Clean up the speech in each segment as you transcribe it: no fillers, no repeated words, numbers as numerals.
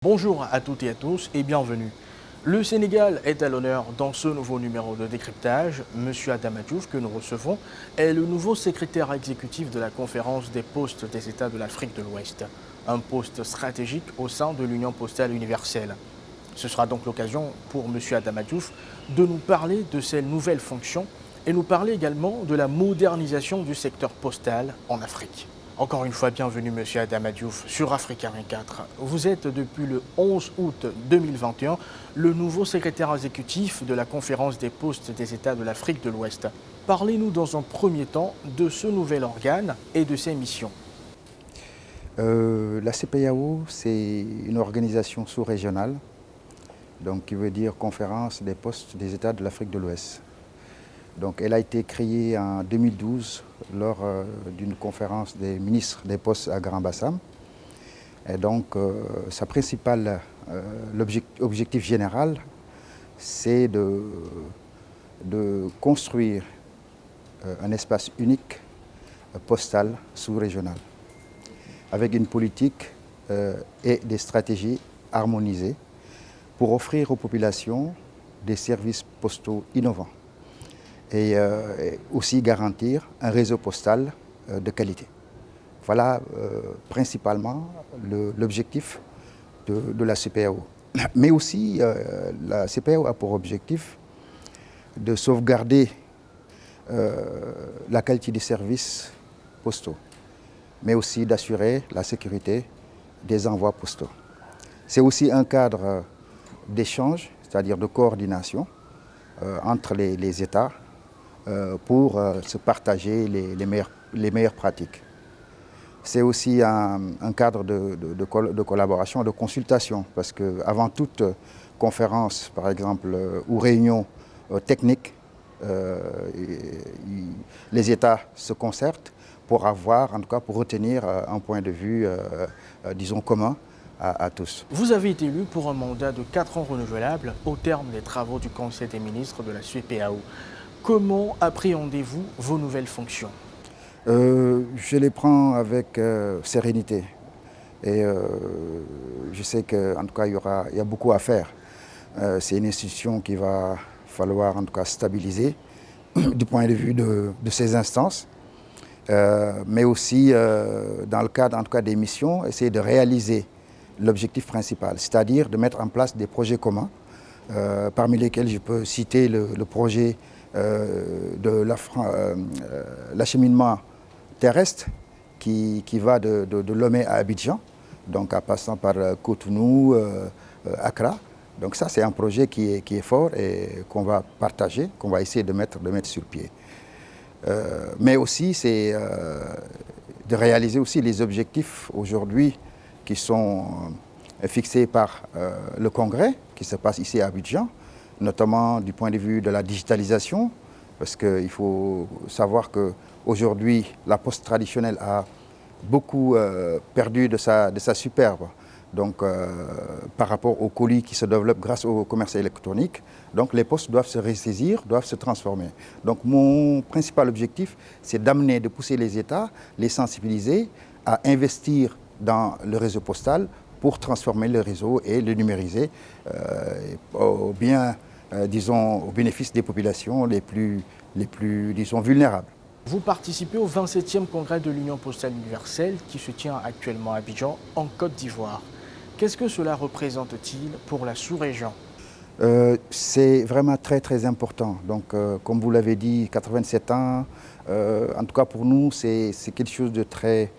Bonjour à toutes et à tous et bienvenue. Le Sénégal est à l'honneur dans ce nouveau numéro de décryptage. Monsieur Adama Diouf, que nous recevons, est le nouveau secrétaire exécutif de la conférence des postes des États de l'Afrique de l'Ouest, un poste stratégique au sein de l'Union postale universelle. Ce sera donc l'occasion pour Monsieur Adama Diouf de nous parler de ces nouvelles fonctions et nous parler également de la modernisation du secteur postal en Afrique. Encore une fois, bienvenue Monsieur Adama Diouf sur Africa 24. Vous êtes depuis le 11 août 2021 le nouveau secrétaire exécutif de la conférence des postes des États de l'Afrique de l'Ouest. Parlez-nous dans un premier temps de ce nouvel organe et de ses missions. La CPAO, c'est une organisation sous-régionale, donc qui veut dire Conférence des postes des États de l'Afrique de l'Ouest. Donc, elle a été créée en 2012 lors d'une conférence des ministres des postes à Grand Bassam. Et donc, sa principale objectif général, c'est de construire un espace unique postal sous-régional, avec une politique et des stratégies harmonisées pour offrir aux populations des services postaux innovants et aussi garantir un réseau postal de qualité. Voilà principalement l'objectif de la CPAO. Mais aussi, la CPAO a pour objectif de sauvegarder la qualité des services postaux, mais aussi d'assurer la sécurité des envois postaux. C'est aussi un cadre d'échange, c'est-à-dire de coordination entre les États pour se partager les meilleures pratiques. C'est aussi un cadre de collaboration, de consultation, parce qu'avant toute conférence, par exemple, ou réunion technique, les États se concertent pour avoir, en tout cas pour retenir un point de vue, disons, commun à tous. Vous avez été élu pour un mandat de 4 ans renouvelable au terme des travaux du Conseil des ministres de la CPAO. Comment appréhendez-vous vos nouvelles fonctions? Je les prends avec sérénité et je sais qu'en tout cas il y a beaucoup à faire. C'est une institution qu'il va falloir en tout cas stabiliser du point de vue de ces instances, mais aussi dans le cadre en tout cas des missions, essayer de réaliser l'objectif principal, c'est-à-dire de mettre en place des projets communs, parmi lesquels je peux citer le projet de l'acheminement terrestre qui va de Lomé à Abidjan, donc en passant par Cotonou, Accra. Donc ça, c'est un projet qui est fort et qu'on va partager, qu'on va essayer de mettre sur pied. Mais aussi, c'est de réaliser aussi les objectifs aujourd'hui qui sont fixés par le Congrès, qui se passe ici à Abidjan, notamment du point de vue de la digitalisation, parce qu'il faut savoir qu'aujourd'hui, la poste traditionnelle a beaucoup perdu de sa superbe, donc par rapport aux colis qui se développent grâce au commerce électronique. Donc les postes doivent se ressaisir, doivent se transformer. Donc mon principal objectif, c'est d'amener, de pousser les États, les sensibiliser à investir dans le réseau postal pour transformer le réseau et le numériser disons, au bénéfice des populations les plus disons, vulnérables. Vous participez au 27e congrès de l'Union postale universelle qui se tient actuellement à Abidjan, en Côte d'Ivoire. Qu'est-ce que cela représente-t-il pour la sous-région? C'est vraiment très très important. Donc, comme vous l'avez dit, 87 ans, en tout cas pour nous, c'est quelque chose de très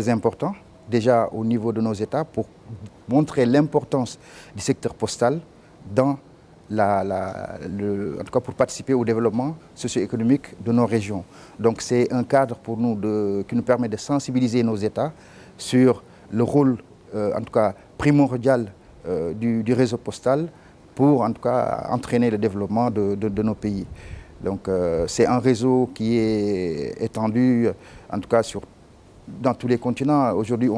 important. Déjà au niveau de nos États, pour montrer l'importance du secteur postal dans en tout cas pour participer au développement socio-économique de nos régions. Donc c'est un cadre pour nous qui nous permet de sensibiliser nos États sur le rôle, en tout cas primordial du réseau postal pour en tout cas entraîner le développement de nos pays. Donc c'est un réseau qui est étendu, en tout cas dans tous les continents. Aujourd'hui,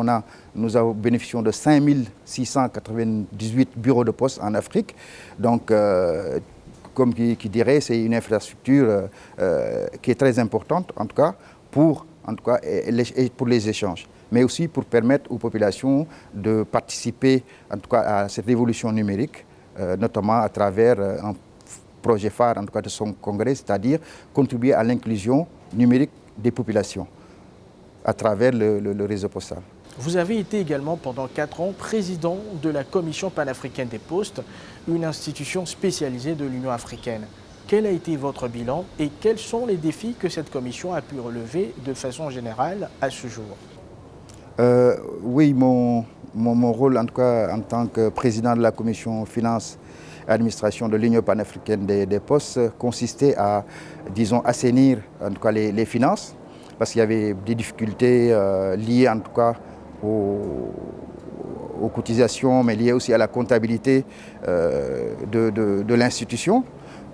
nous bénéficions de 5698 bureaux de poste en Afrique. Donc, comme qui dirait, c'est une infrastructure qui est très importante, en tout cas, pour les échanges. mais aussi pour permettre aux populations de participer en tout cas à cette révolution numérique, notamment à travers un projet phare en tout cas de son congrès, c'est-à-dire contribuer à l'inclusion numérique des populations à travers le réseau postal. Vous avez été également pendant 4 ans président de la Commission panafricaine des postes, une institution spécialisée de l'Union africaine. Quel a été votre bilan et quels sont les défis que cette commission a pu relever de façon générale à ce jour? Oui, mon rôle en tout cas en tant que président de la commission finance et administration de l'Union panafricaine des postes consistait à, disons, assainir en tout cas les finances, parce qu'il y avait des difficultés liées en tout cas aux cotisations, mais liées aussi à la comptabilité de l'institution.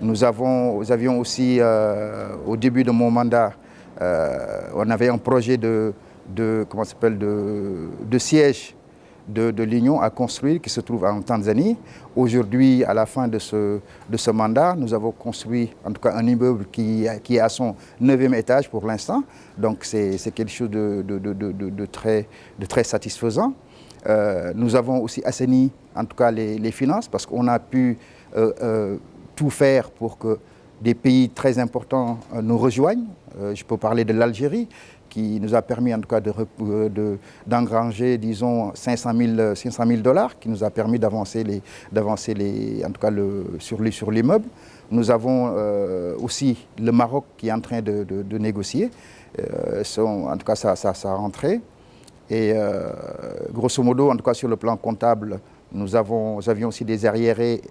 Nous avions aussi, au début de mon mandat, on avait un projet de siège de l'Union à construire qui se trouve en Tanzanie. Aujourd'hui, à la fin de ce mandat, nous avons construit en tout cas un immeuble qui est à son 9e étage pour l'instant. Donc c'est quelque chose de très satisfaisant. Nous avons aussi assaini en tout cas les finances parce qu'on a pu tout faire pour que des pays très importants nous rejoignent. Je peux parler de l'Algérie, qui nous a permis en tout cas d'engranger, disons, 500 000 $, qui nous a permis d'avancer en tout cas sur l'immeuble. Nous avons aussi le Maroc qui est en train de négocier. En tout cas, ça a rentré. Et grosso modo, en tout cas sur le plan comptable, nous avions aussi des arriérés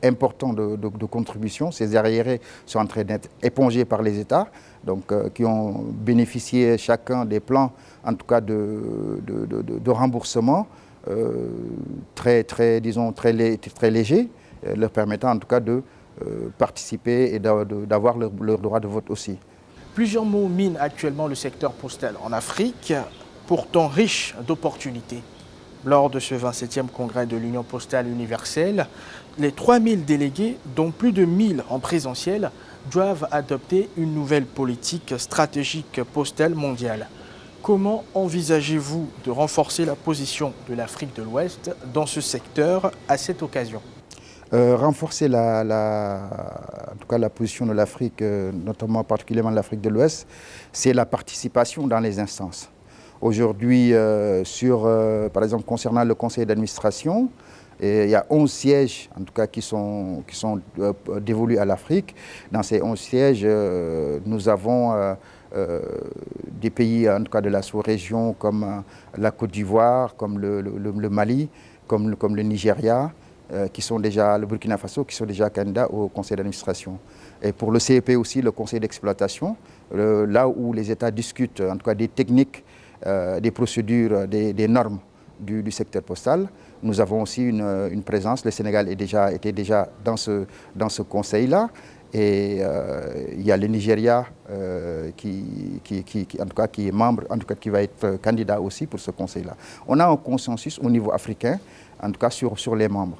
importants de contributions. Ces arriérés sont en train d'être épongés par les États, donc qui ont bénéficié chacun des plans, en tout cas de remboursement très légers, leur permettant en tout cas de participer et d'avoir leur droit de vote aussi. Plusieurs mots minent actuellement le secteur postal en Afrique, pourtant riche d'opportunités. Lors de ce 27e congrès de l'Union postale universelle, les 3000 délégués, dont plus de 1000 en présentiel, doivent adopter une nouvelle politique stratégique postale mondiale. Comment envisagez-vous de renforcer la position de l'Afrique de l'Ouest dans ce secteur à cette occasion? Renforcer en tout cas la position de l'Afrique, notamment particulièrement l'Afrique de l'Ouest, c'est la participation dans les instances. Aujourd'hui, par exemple, concernant le conseil d'administration, il y a 11 sièges, en tout cas, qui sont dévolus à l'Afrique. Dans ces 11 sièges, nous avons des pays, en tout cas, de la sous-région, comme la Côte d'Ivoire, comme le Mali, comme le Nigeria, le Burkina Faso, qui sont déjà candidats au conseil d'administration. Et pour le CEP aussi, le conseil d'exploitation, là où les États discutent, en tout cas, des techniques, des procédures, des normes du secteur postal. Nous avons aussi une présence. Le Sénégal était déjà dans ce conseil-là. Et il y a le Nigeria qui est membre, en tout cas qui va être candidat aussi pour ce conseil-là. On a un consensus au niveau africain, en tout cas sur les membres.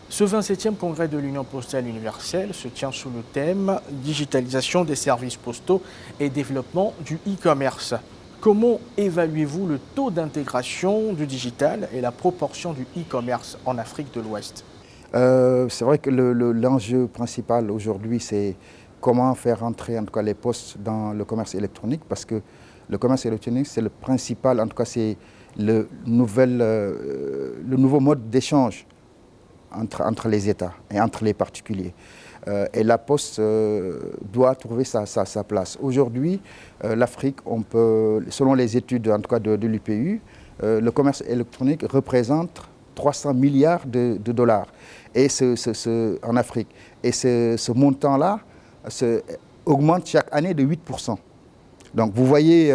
Ce 27e congrès de l'Union postale universelle se tient sous le thème « Digitalisation des services postaux et développement du e-commerce ». Comment évaluez-vous le taux d'intégration du digital et la proportion du e-commerce en Afrique de l'Ouest? C'est vrai que l'enjeu principal aujourd'hui, c'est comment faire entrer en tout cas les postes dans le commerce électronique, parce que le commerce électronique, c'est le principal, en tout cas c'est le nouveau mode d'échange entre les États et entre les particuliers. Et la Poste doit trouver sa place. Aujourd'hui, l'Afrique, selon les études en tout cas de l'UPU, le commerce électronique représente 300 milliards de dollars en Afrique. Et ce montant-là augmente chaque année de 8%. Donc vous voyez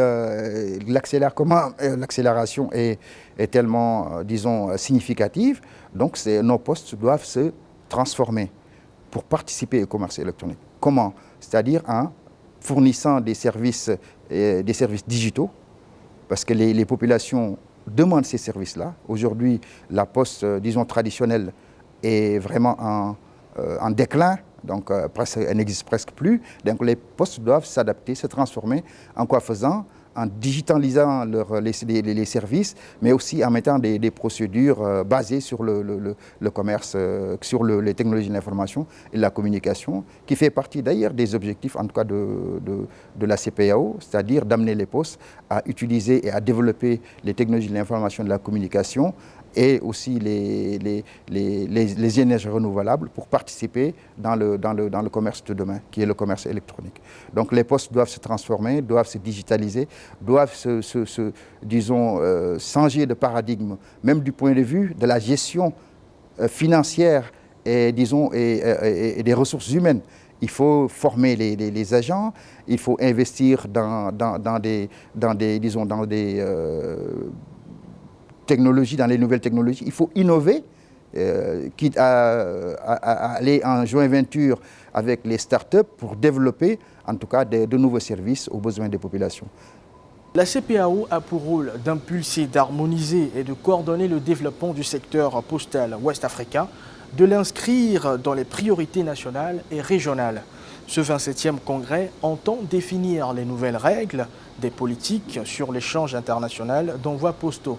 comment l'accélération est tellement, disons, significative. Donc nos postes doivent se transformer pour participer au commerce électronique. Comment? C'est-à-dire en fournissant des services digitaux, parce que les populations demandent ces services-là. Aujourd'hui, la poste, disons, traditionnelle est vraiment en déclin, donc elle n'existe presque plus. Donc les postes doivent s'adapter, se transformer. En quoi faisant? en digitalisant les services, mais aussi en mettant des procédures basées sur le commerce, sur les technologies de l'information et de la communication, qui fait partie d'ailleurs des objectifs, en tout cas de la CPAO, c'est-à-dire d'amener les postes à utiliser et à développer les technologies de l'information et de la communication et aussi les énergies renouvelables pour participer dans le commerce de demain, qui est le commerce électronique. Donc les postes doivent se transformer, doivent se digitaliser, doivent disons, changer de paradigme, même du point de vue de la gestion financière et, disons, et des ressources humaines. Il faut former les agents, il faut investir dans des technologies, dans les nouvelles technologies. Il faut innover, quitte à aller en joint venture avec les startups pour développer en tout cas de nouveaux services aux besoins des populations. La CPAO a pour rôle d'impulser, d'harmoniser et de coordonner le développement du secteur postal ouest-africain, de l'inscrire dans les priorités nationales et régionales. Ce 27e congrès entend définir les nouvelles règles des politiques sur l'échange international d'envois postaux.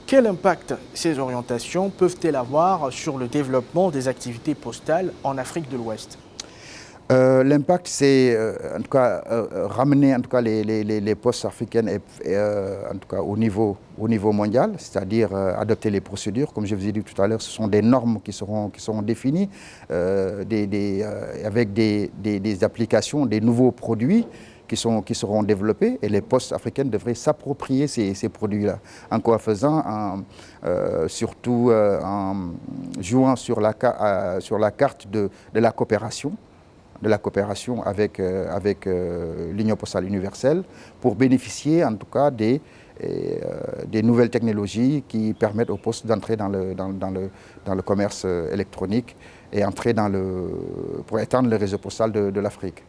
Quel impact ces orientations peuvent-elles avoir sur le développement des activités postales en Afrique de l'Ouest? L'impact, c'est en tout cas ramener en tout cas les postes africaines en tout cas au niveau mondial, c'est-à-dire adopter les procédures. Comme je vous ai dit tout à l'heure, ce sont des normes qui seront définies avec des applications, des nouveaux produits qui seront développés, et les postes africaines devraient s'approprier ces produits-là. En quoi faisant? Surtout en jouant sur la carte de la coopération. Avec l'Union postale universelle pour bénéficier en tout cas des nouvelles technologies qui permettent aux postes d'entrer dans le commerce électronique et entrer pour étendre le réseau postal de l'Afrique.